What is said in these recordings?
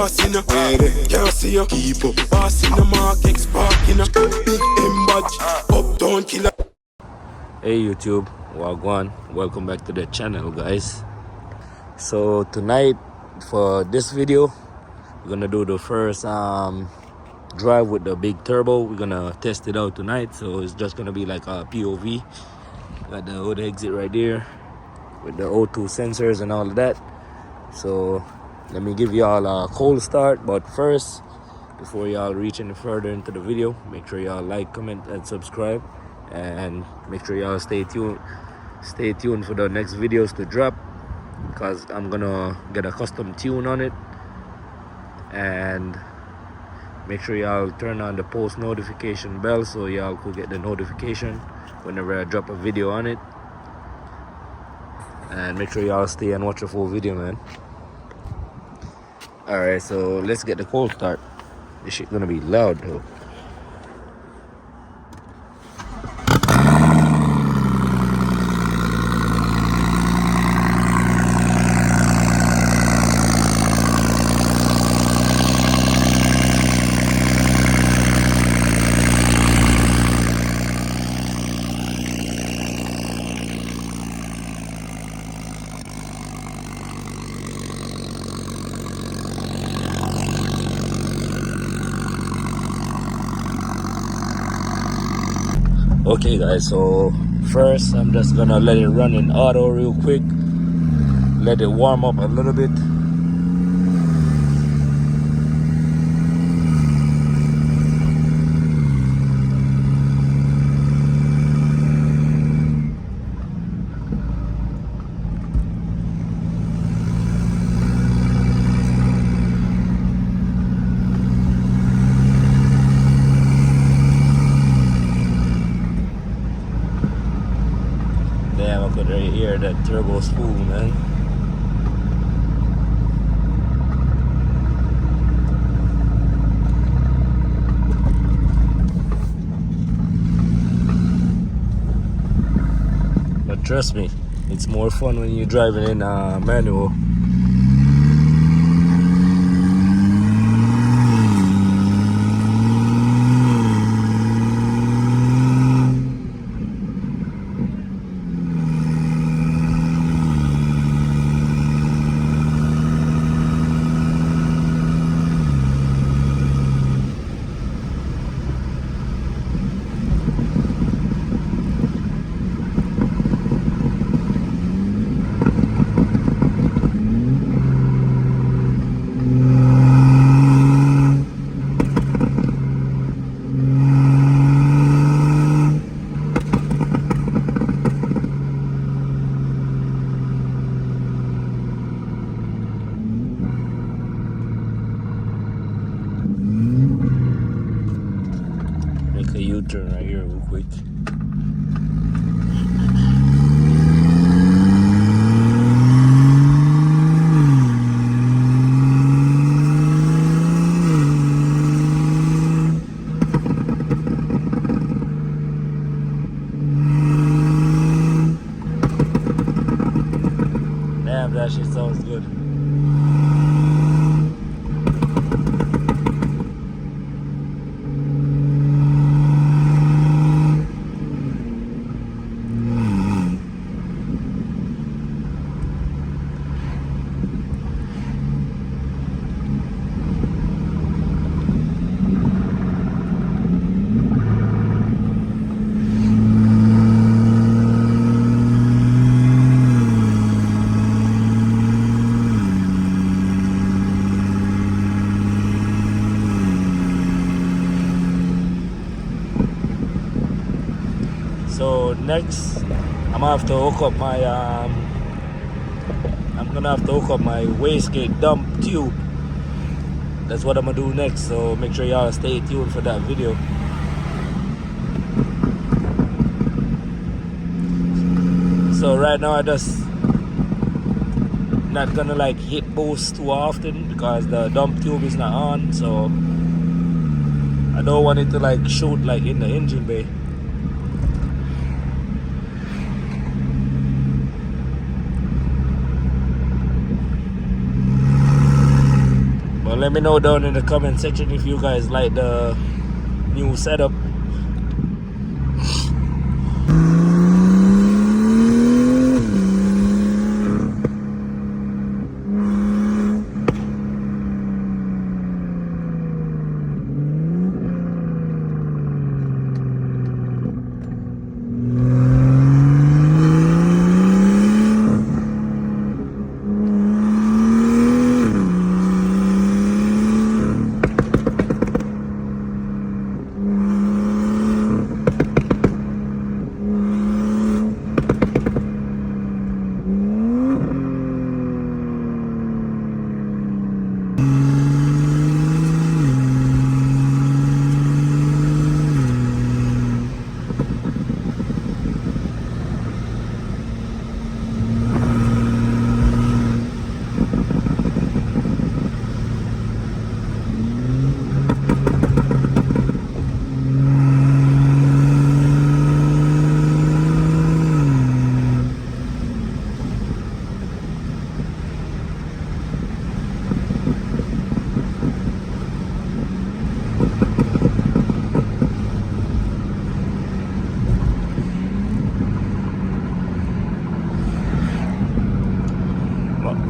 bossing up. Can't see you keep up. Bossing the mark, X-Parking up. Big M badge, uptown killer. Hey YouTube, Wagwan, welcome back to the channel guys. So tonight for this video, we're gonna do the first drive with the big turbo. We're gonna test it out tonight, so it's just gonna be like a POV. Got the hood exit right there with the O2 sensors and all of that. So let me give y'all a cold start, but first, before y'all reach any further into the video, make sure y'all like, comment and subscribe, and make sure y'all stay tuned for the next videos to drop, because I'm gonna get a custom tune on it. And make sure y'all turn on the post notification bell so y'all could get the notification whenever I drop a video on it. And make sure y'all stay and watch the full video, man. Alright, so let's get the cold start. This shit gonna be loud though. Okay guys, so first I'm just gonna let it run in auto real quick, let it warm up a little bit. Damn, I could already hear that turbo spool, man. But trust me, it's more fun when you're driving in manual. Make a U-turn right here real quick. Damn, that shit sounds good. So next, I'm gonna have to hook up my wastegate dump tube. That's what I'm gonna do next. So make sure y'all stay tuned for that video. So right now I just not gonna like hit boost too often because the dump tube is not on. So I don't want it to like shoot like in the engine bay. let me know down in the comment section if you guys like the new setup.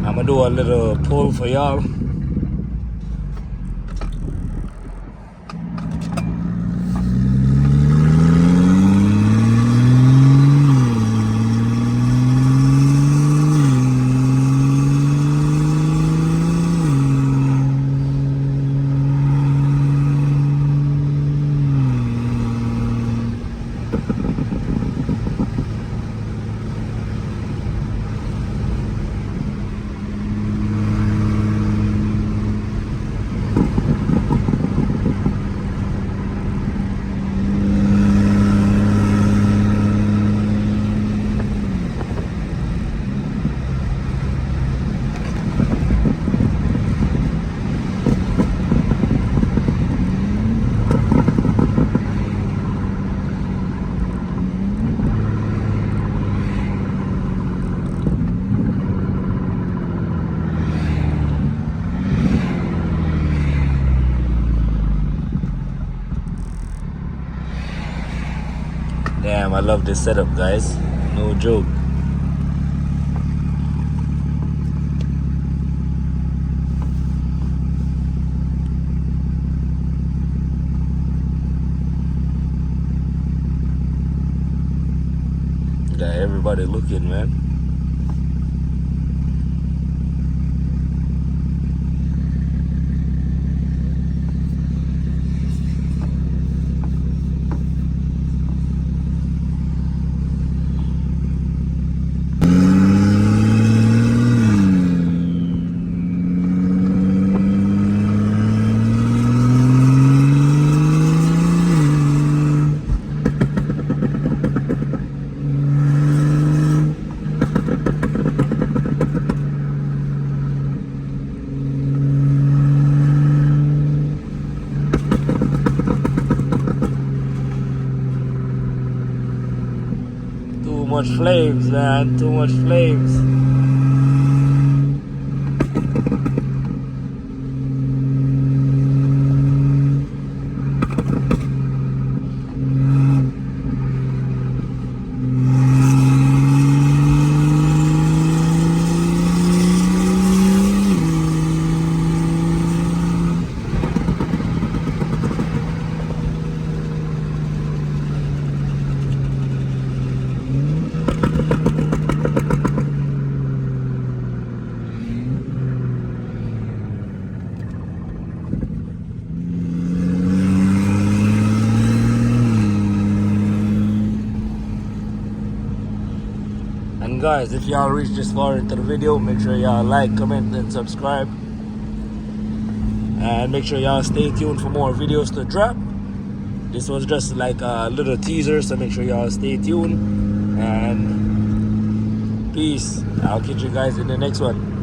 I'm gonna do a little pull for y'all. Damn, I love this setup, guys. No joke. Got everybody looking, man. Too much flames, man. Too much flames. And guys, if y'all reach this far into the video, make sure y'all like, comment, and subscribe. And make sure y'all stay tuned for more videos to drop. This was just like a little teaser, so make sure y'all stay tuned. And peace. I'll catch you guys in the next one.